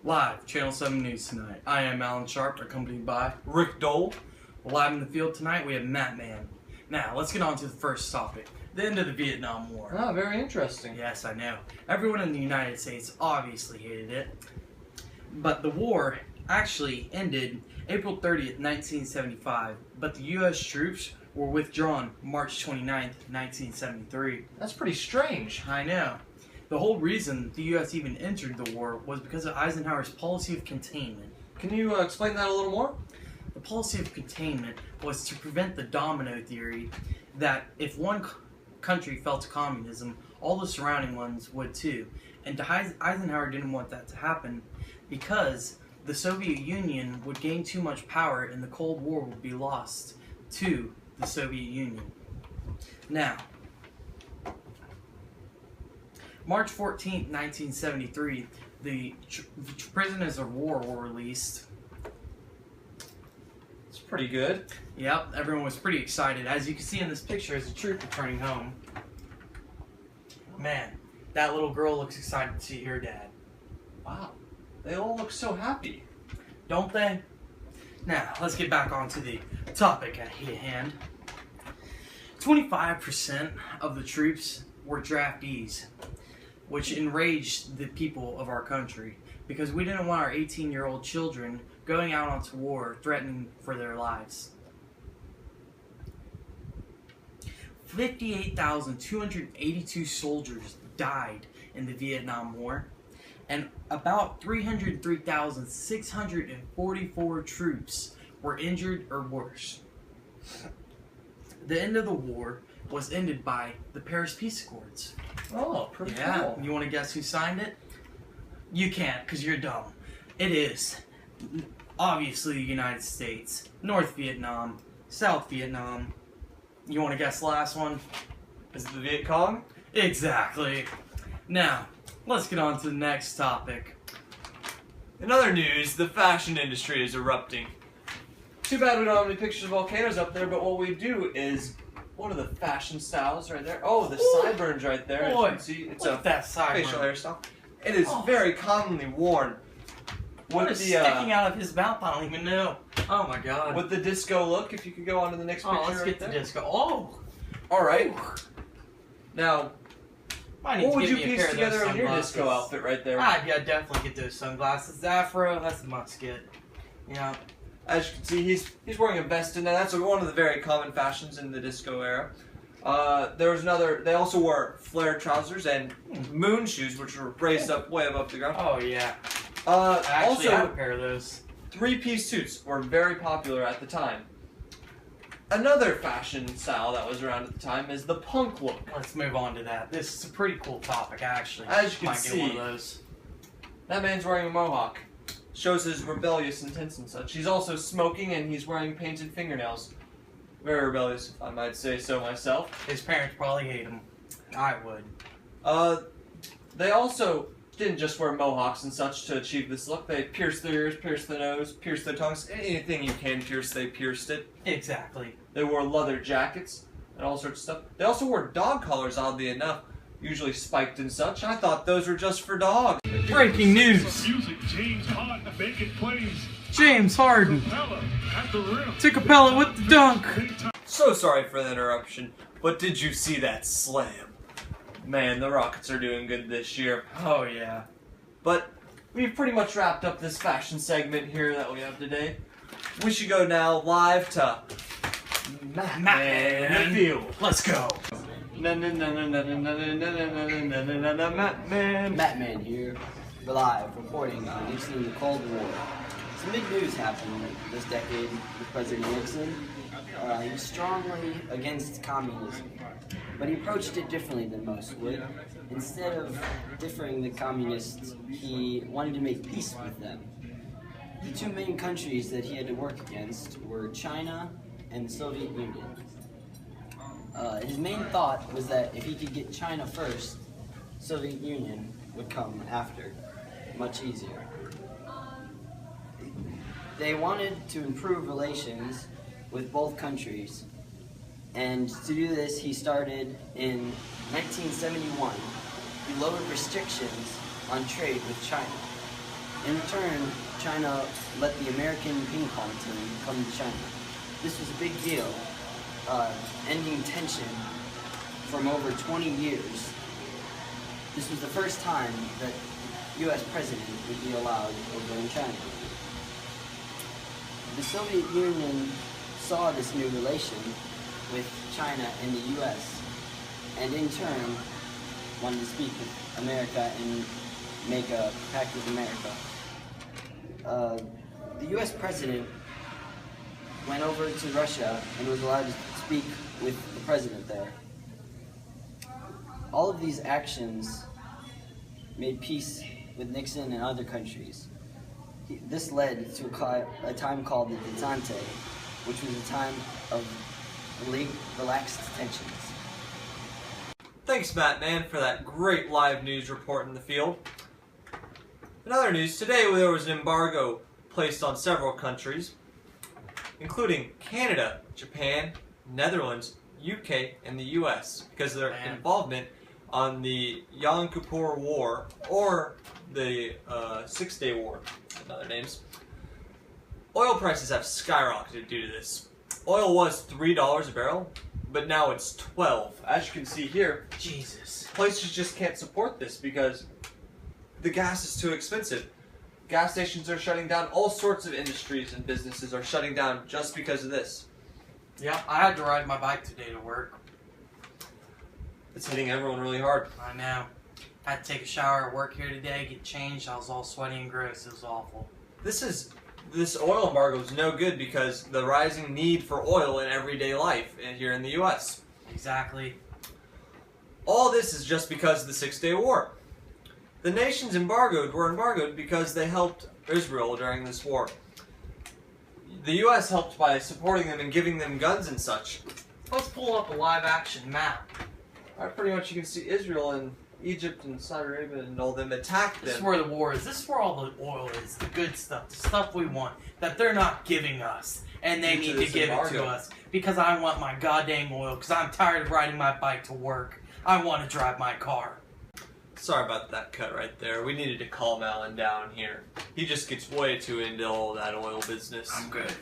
Live, Channel 7 News tonight. I am Alan Sharp, accompanied by Rick Dole. Live in the field tonight, we have Matt Man. Now, let's get on to the first topic, the end of the Vietnam War. Ah, very interesting. Yes, I know. Everyone in the United States obviously hated it. But the war actually ended April 30th, 1975, but the U.S. troops were withdrawn March 29th, 1973. That's pretty strange. I know. The whole reason the U.S. even entered the war was because of Eisenhower's policy of containment. Can you explain that a little more? The policy of containment was to prevent the domino theory that if one country fell to communism, all the surrounding ones would too. And Eisenhower didn't want that to happen because the Soviet Union would gain too much power and the Cold War would be lost to the Soviet Union. Now, March 14th, 1973, the prisoners of war were released. It's pretty good. Yep, everyone was pretty excited. As you can see in this picture, as a troop returning home. Man, that little girl looks excited to see her dad. Wow. They all look so happy. Don't they? Now, let's get back onto the topic at hand. 25% of the troops were draftees, which enraged the people of our country because we didn't want our 18-year-old children going out onto war threatening for their lives. 58,282 soldiers died in the Vietnam War, and about 303,644 troops were injured or worse. The end of the war was ended by the Paris Peace Accords. Oh, pretty Yeah, cool. you want to guess who signed it? You can't, because you're dumb. It is, obviously, the United States, North Vietnam, South Vietnam. You want to guess the last one? Is it the Viet Cong? Exactly. Now, let's get on to the next topic. In other news, the fashion industry is erupting. Too bad we don't have any pictures of volcanoes up there, but what we do is one of the fashion styles right there. Oh, the sideburns right there. As you Boy, can see, it's look a at that sideburn. facial hairstyle. It is very commonly worn. What With is the sticking out of his mouth? I don't even know. Oh my god. with the disco look, if you could go on to the next picture. Oh, let's right get the there. disco. Oh! All right. Ooh. Now, I need what to would get you me a piece pair of those together in your sunglasses. disco outfit right there? Yeah, definitely get those sunglasses. The afro, that's the musket. Yeah. As you can see, he's wearing a vest in there. That's one of the very common fashions in the disco era. There was another. They also wore flared trousers and moon shoes, which were raised up way above the ground. Oh yeah. I actually Also, have a pair of those. three-piece suits were very popular at the time. Another fashion style that was around at the time is the punk look. Let's move on to that. This is a pretty cool topic, actually. As you can Might get one of see, those. that man's wearing a mohawk. Shows his rebellious intents and such. He's also smoking and he's wearing painted fingernails. Very rebellious, if I might say so myself. His parents probably hate him. I would. They also didn't just wear mohawks and such to achieve this look. They pierced their ears, pierced their nose, pierced their tongues. Anything you can pierce, they pierced it. Exactly. They wore leather jackets and all sorts of stuff. They also wore dog collars, oddly enough, usually spiked and such. I thought those were just for dogs. Breaking news. Music, James Harden making plays. James Harden. Capella at the rim. To Capella with the dunk. So sorry for the interruption, but did you see that slam? Man, the Rockets are doing good this year. Oh yeah. But we've pretty much wrapped up this fashion segment here that we have today. We should go now live to Matt Man in the field. Let's go. Matt Man. Matt Man here, live reporting on recently the Cold War. Some big news happened this decade with President Nixon. He was strongly against communism, but he approached it differently than most would. Instead of differing the communists, he wanted to make peace with them. The two main countries that he had to work against were China and the Soviet Union. His main thought was that if he could get China first, Soviet Union would come after, much easier. They wanted to improve relations with both countries, and to do this he started in 1971. He lowered restrictions on trade with China. In return, China let the American ping pong team come to China. This was a big deal, ending tension from over 20 years. This was the first time that U.S. president would be allowed over in China. The Soviet Union saw this new relation with China and the U.S. and in turn wanted to speak with America and make a pact with America. The U.S. president went over to Russia and was allowed to speak with the president there. All of these actions made peace with Nixon and other countries. This led to a time called the Detente, which was a time of relaxed tensions. Thanks, Matt, man, for that great live news report in the field. In other news, today there was an embargo placed on several countries, including Canada, Japan, Netherlands, UK, and the US, because of their involvement on the Yom Kippur War, or the Six-Day War, in other names. Oil prices have skyrocketed due to this. Oil was $3 a barrel, but now it's $12. As you can see here, Jesus. places just can't support this because the gas is too expensive. Gas stations are shutting down. All sorts of industries and businesses are shutting down just because of this. Yeah, I had to ride my bike today to work. It's hitting everyone really hard. I know. Had to take a shower at work here today, get changed. I was all sweaty and gross. It was awful. This oil embargo is no good because the rising need for oil in everyday life here in the U.S. Exactly. All this is just because of the Six-Day War. The nations were embargoed because they helped Israel during this war. The U.S. helped by supporting them and giving them guns and such. Let's pull up a live action map. Pretty much you can see Israel and Egypt and Saudi Arabia and all them attacked This is them. where the war is. This is where all the oil is. The good stuff. The stuff we want. That they're not giving us. And they need to give it to us. Because I want my goddamn oil. Because I'm tired of riding my bike to work. I want to drive my car. Sorry about that cut right there. We needed to calm Alan down here. He just gets way too into all that oil business. I'm good.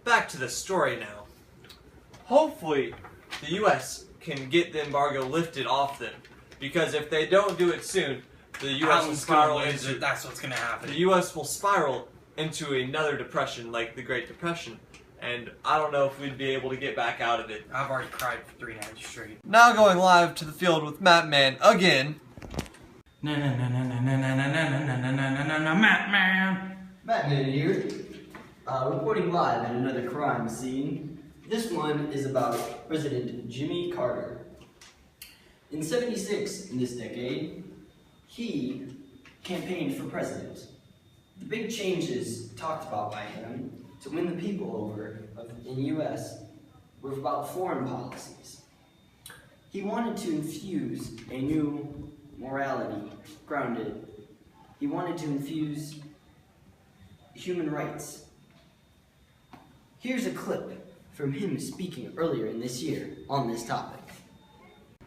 Back to the story now. Hopefully, the U.S. can get the embargo lifted off them. Because if they don't do it soon, the U.S. will spiral into... That's what's going to happen. The U.S. will spiral into another depression like the Great Depression. And I don't know if we'd be able to get back out of it. I've already cried for 3 nights straight. Now going live to the field with Matt Man again. Matt Man. Batman here, reporting live at another crime scene. This one is about President Jimmy Carter. In '76, in this decade, he campaigned for president. The big changes talked about by him to win the people over in the U.S. were about foreign policies. He wanted to infuse a new morality grounded. He wanted to infuse human rights. Here's a clip from him speaking earlier in this year on this topic.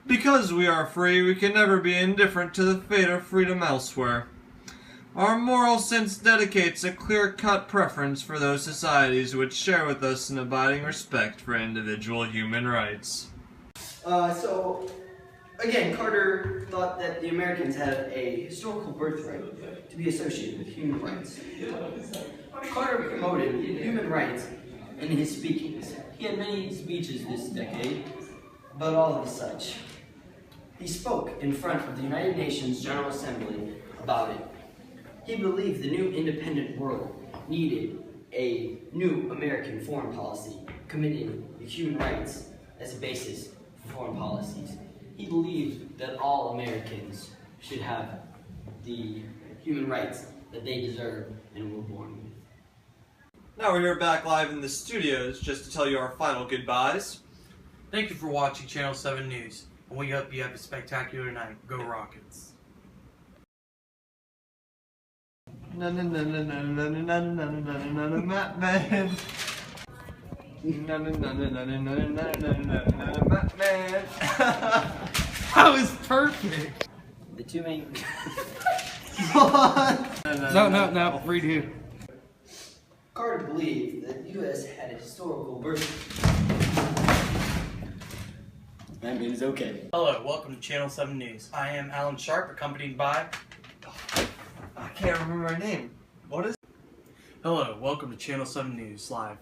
Because we are free, we can never be indifferent to the fate of freedom elsewhere. Our moral sense dedicates a clear-cut preference for those societies which share with us an abiding respect for individual human rights. Again, Carter thought that the Americans had a historical birthright to be associated with human rights. Carter promoted human rights in his speakings. He had many speeches this decade about all of such. He spoke in front of the United Nations General Assembly about it. He believed the new independent world needed a new American foreign policy, committing the human rights as a basis for foreign policies. He believed that all Americans should have the human rights that they deserve and were born with. Now we're here back live in the studios just to tell you our final goodbyes. Thank you for watching Channel 7 News. And we hope you have a spectacular night. Go Rockets. Matt Man. Matt Man. That was perfect. The two main No, redo. Carter believed that the U.S. had a historical birth. That means okay. Hello, welcome to Channel 7 News. I am Alan Sharp, accompanied by... I can't remember her name. What is? Hello, welcome to Channel 7 News Live.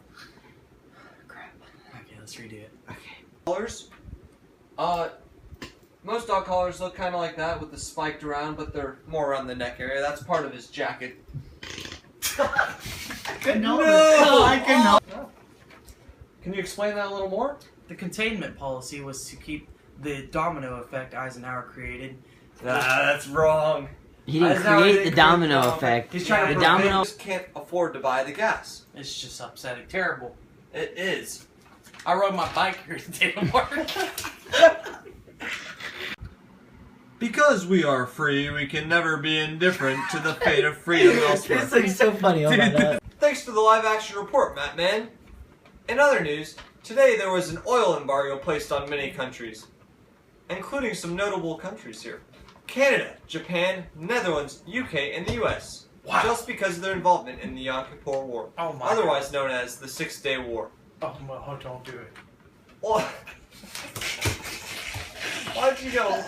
Crap. Okay, let's redo it. Collars. Most dog collars look kind of like that with the spiked around, but they're more around the neck area. That's part of his jacket. I couldn't help it. No! I couldn't help Oh. Can you explain that a little more? The containment policy was to keep the domino effect Eisenhower created. That's wrong. He didn't Eisenhower create didn't the create domino the effect. He's trying to The prevent domino. just can't afford to buy the gas. It's just upsetting. Terrible. It is. I rode my bike here today to work. Because we are free, we can never be indifferent to the fate of freedom elsewhere. This looks so funny. Oh my god. Thanks for the live action report, Matt Man. In other news, today there was an oil embargo placed on many countries, including some notable countries here. Canada, Japan, Netherlands, UK, and the US. Wow. Just because of their involvement in the Yom Kippur War, Oh my otherwise known as the 6-Day War. Oh, well, don't do it. Why'd you go?